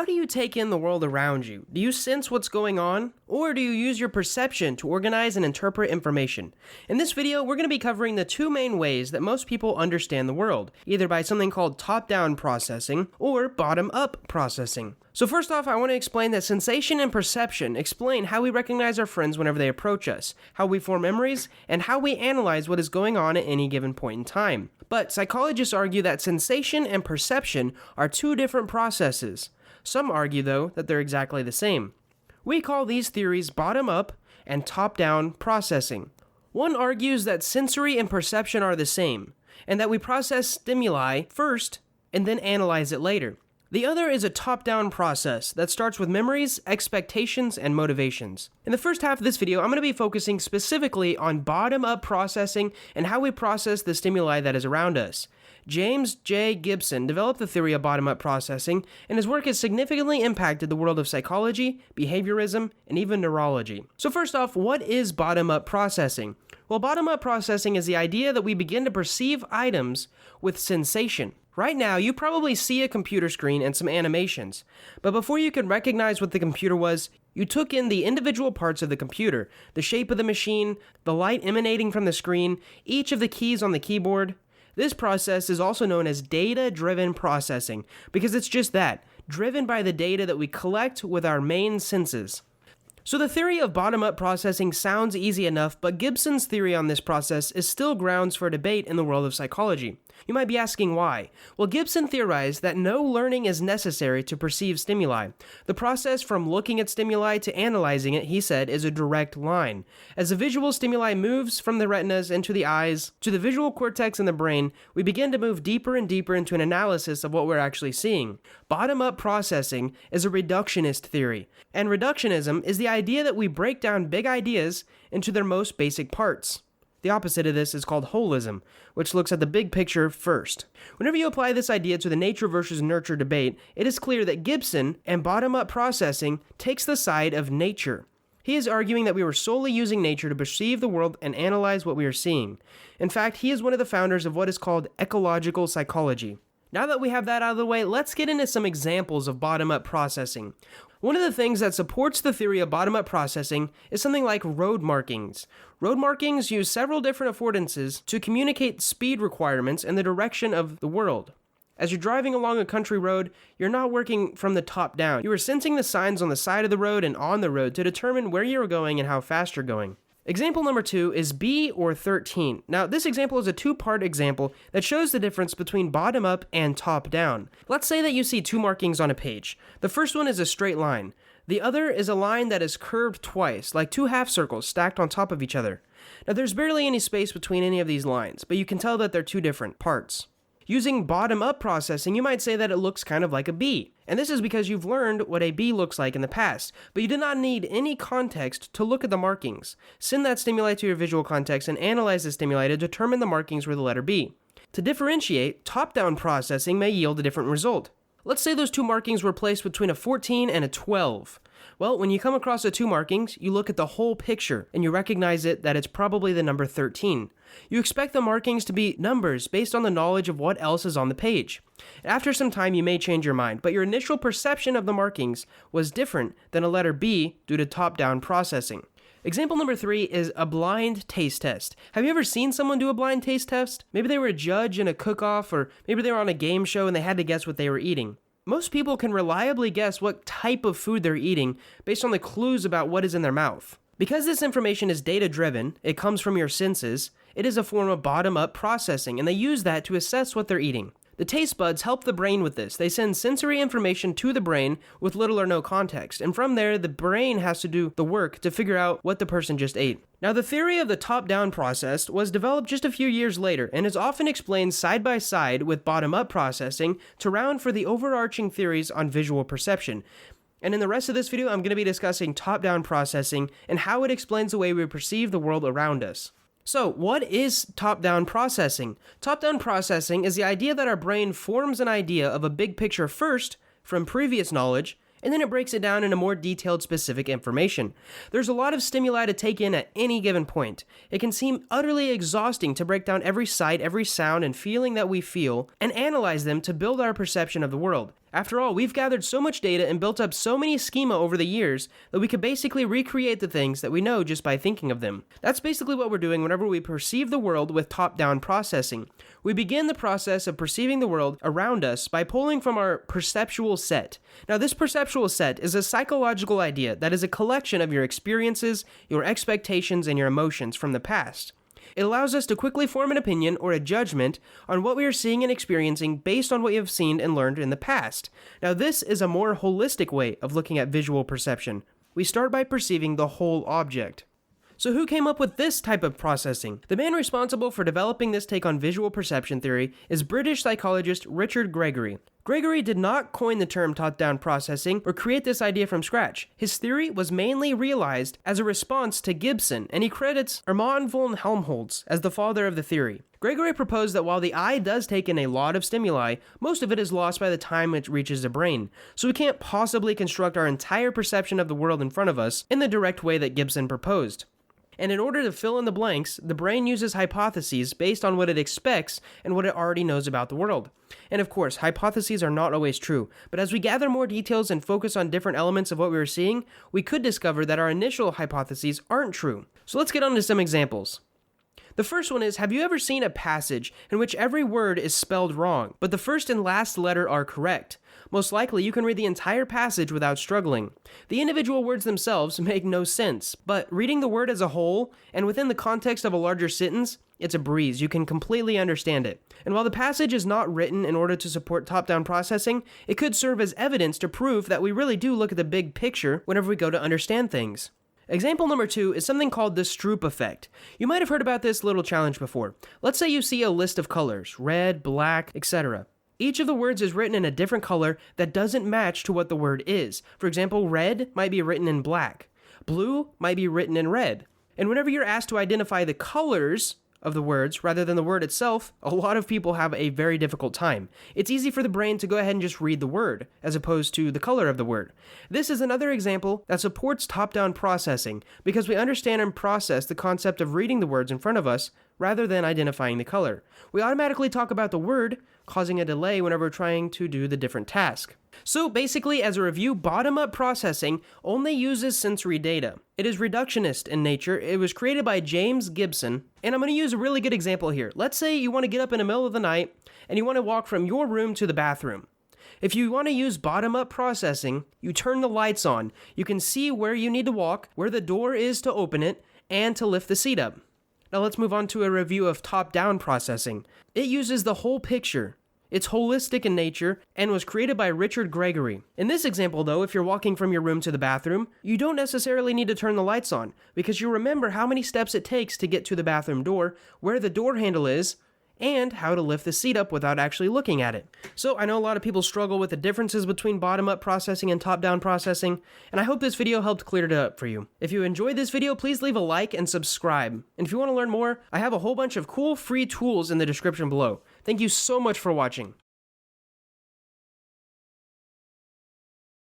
How do you take in the world around you? Do you sense what's going on? Or do you use your perception to organize and interpret information? In this video, we're going to be covering the two main ways that most people understand the world, either by something called top-down processing or bottom-up processing. So first off, I want to explain that sensation and perception explain how we recognize our friends whenever they approach us, how we form memories, and how we analyze what is going on at any given point in time. But psychologists argue that sensation and perception are two different processes. Some argue, though, that they're exactly the same. We call these theories bottom-up and top-down processing. One argues that sensory and perception are the same, and that we process stimuli first and then analyze it later. The other is a top-down process that starts with memories, expectations, and motivations. In the first half of this video, I'm going to be focusing specifically on bottom-up processing and how we process the stimuli that is around us. James J. Gibson developed the theory of bottom-up processing, and his work has significantly impacted the world of psychology, behaviorism, and even neurology. So first off, what is bottom-up processing? Well, bottom-up processing is the idea that we begin to perceive items with sensation. Right now, you probably see a computer screen and some animations, but before you could recognize what the computer was, you took in the individual parts of the computer, the shape of the machine, the light emanating from the screen, each of the keys on the keyboard. This process is also known as data-driven processing, because it's just that, driven by the data that we collect with our main senses. So the theory of bottom-up processing sounds easy enough, but Gibson's theory on this process is still grounds for debate in the world of psychology. You might be asking why. Well, Gibson theorized that no learning is necessary to perceive stimuli. The process from looking at stimuli to analyzing it, he said, is a direct line. As the visual stimuli moves from the retinas into the eyes to the visual cortex in the brain, we begin to move deeper and deeper into an analysis of what we're actually seeing. Bottom-up processing is a reductionist theory, and reductionism is the idea that we break down big ideas into their most basic parts. The opposite of this is called holism, which looks at the big picture first. Whenever you apply this idea to the nature versus nurture debate, it is clear that Gibson and bottom-up processing takes the side of nature. He is arguing that we were solely using nature to perceive the world and analyze what we are seeing. In fact, he is one of the founders of what is called ecological psychology. Now that we have that out of the way, let's get into some examples of bottom-up processing. One of the things that supports the theory of bottom-up processing is something like road markings. Road markings use several different affordances to communicate speed requirements and the direction of the world. As you're driving along a country road, you're not working from the top down. You are sensing the signs on the side of the road and on the road to determine where you're going and how fast you're going. Example number 2 is B or 13. Now, this example is a two-part example that shows the difference between bottom-up and top-down. Let's say that you see two markings on a page. The first one is a straight line. The other is a line that is curved twice, like two half circles stacked on top of each other. Now, there's barely any space between any of these lines, but you can tell that they're two different parts. Using bottom-up processing, you might say that it looks kind of like a B. And this is because you've learned what a B looks like in the past, but you did not need any context to look at the markings. Send that stimuli to your visual context and analyze the stimuli to determine the markings for the letter B. To differentiate, top-down processing may yield a different result. Let's say those two markings were placed between a 14 and a 12. Well, when you come across the two markings, you look at the whole picture, and you recognize that it's probably the number 13. You expect the markings to be numbers based on the knowledge of what else is on the page. After some time, you may change your mind, but your initial perception of the markings was different than a letter B due to top-down processing. Example number 3 is a blind taste test. Have you ever seen someone do a blind taste test? Maybe they were a judge in a cook-off, or maybe they were on a game show and they had to guess what they were eating. Most people can reliably guess what type of food they're eating based on the clues about what is in their mouth. Because this information is data-driven, it comes from your senses, it is a form of bottom-up processing, and they use that to assess what they're eating. The taste buds help the brain with this. They send sensory information to the brain with little or no context, and from there, the brain has to do the work to figure out what the person just ate. Now, the theory of the top-down process was developed just a few years later, and is often explained side by side with bottom-up processing to round for the overarching theories on visual perception. And in the rest of this video, I'm going to be discussing top-down processing and how it explains the way we perceive the world around us. So, what is top-down processing? Top-down processing is the idea that our brain forms an idea of a big picture first from previous knowledge, and then it breaks it down into more detailed specific information. There's a lot of stimuli to take in at any given point. It can seem utterly exhausting to break down every sight, every sound, and feeling that we feel, and analyze them to build our perception of the world. After all, we've gathered so much data and built up so many schema over the years that we could basically recreate the things that we know just by thinking of them. That's basically what we're doing whenever we perceive the world with top-down processing. We begin the process of perceiving the world around us by pulling from our perceptual set. Now, this perceptual set is a psychological idea that is a collection of your experiences, your expectations, and your emotions from the past. It allows us to quickly form an opinion or a judgment on what we are seeing and experiencing based on what we have seen and learned in the past. Now, this is a more holistic way of looking at visual perception. We start by perceiving the whole object. So who came up with this type of processing? The man responsible for developing this take on visual perception theory is British psychologist Richard Gregory. Gregory did not coin the term top-down processing or create this idea from scratch. His theory was mainly realized as a response to Gibson, and he credits Armand von Helmholtz as the father of the theory. Gregory proposed that while the eye does take in a lot of stimuli, most of it is lost by the time it reaches the brain, so we can't possibly construct our entire perception of the world in front of us in the direct way that Gibson proposed. And in order to fill in the blanks, the brain uses hypotheses based on what it expects and what it already knows about the world. And of course, hypotheses are not always true, but as we gather more details and focus on different elements of what we are seeing, we could discover that our initial hypotheses aren't true. So let's get on to some examples. The first one is, have you ever seen a passage in which every word is spelled wrong, but the first and last letter are correct? Most likely, you can read the entire passage without struggling. The individual words themselves make no sense, but reading the word as a whole, and within the context of a larger sentence, it's a breeze. You can completely understand it. And while the passage is not written in order to support top-down processing, it could serve as evidence to prove that we really do look at the big picture whenever we go to understand things. Example number 2 is something called the Stroop effect. You might have heard about this little challenge before. Let's say you see a list of colors, red, black, etc. Each of the words is written in a different color that doesn't match to what the word is. For example, red might be written in black. Blue might be written in red. And whenever you're asked to identify the colors of the words rather than the word itself, a lot of people have a very difficult time. It's easy for the brain to go ahead and just read the word, as opposed to the color of the word. This is another example that supports top-down processing, because we understand and process the concept of reading the words in front of us rather than identifying the color. We automatically talk about the word, causing a delay whenever we're trying to do the different task. So basically, as a review, bottom-up processing only uses sensory data. It is reductionist in nature. It was created by James Gibson, and I'm going to use a really good example here. Let's say you want to get up in the middle of the night, and you want to walk from your room to the bathroom. If you want to use bottom-up processing, you turn the lights on. You can see where you need to walk, where the door is to open it, and to lift the seat up. Now let's move on to a review of top-down processing. It uses the whole picture. It's holistic in nature and was created by Richard Gregory. In this example though, if you're walking from your room to the bathroom, you don't necessarily need to turn the lights on because you remember how many steps it takes to get to the bathroom door, where the door handle is, and how to lift the seat up without actually looking at it. So I know a lot of people struggle with the differences between bottom-up processing and top-down processing, and I hope this video helped clear it up for you. If you enjoyed this video, please leave a like and subscribe. And if you want to learn more, I have a whole bunch of cool free tools in the description below. Thank you so much for watching.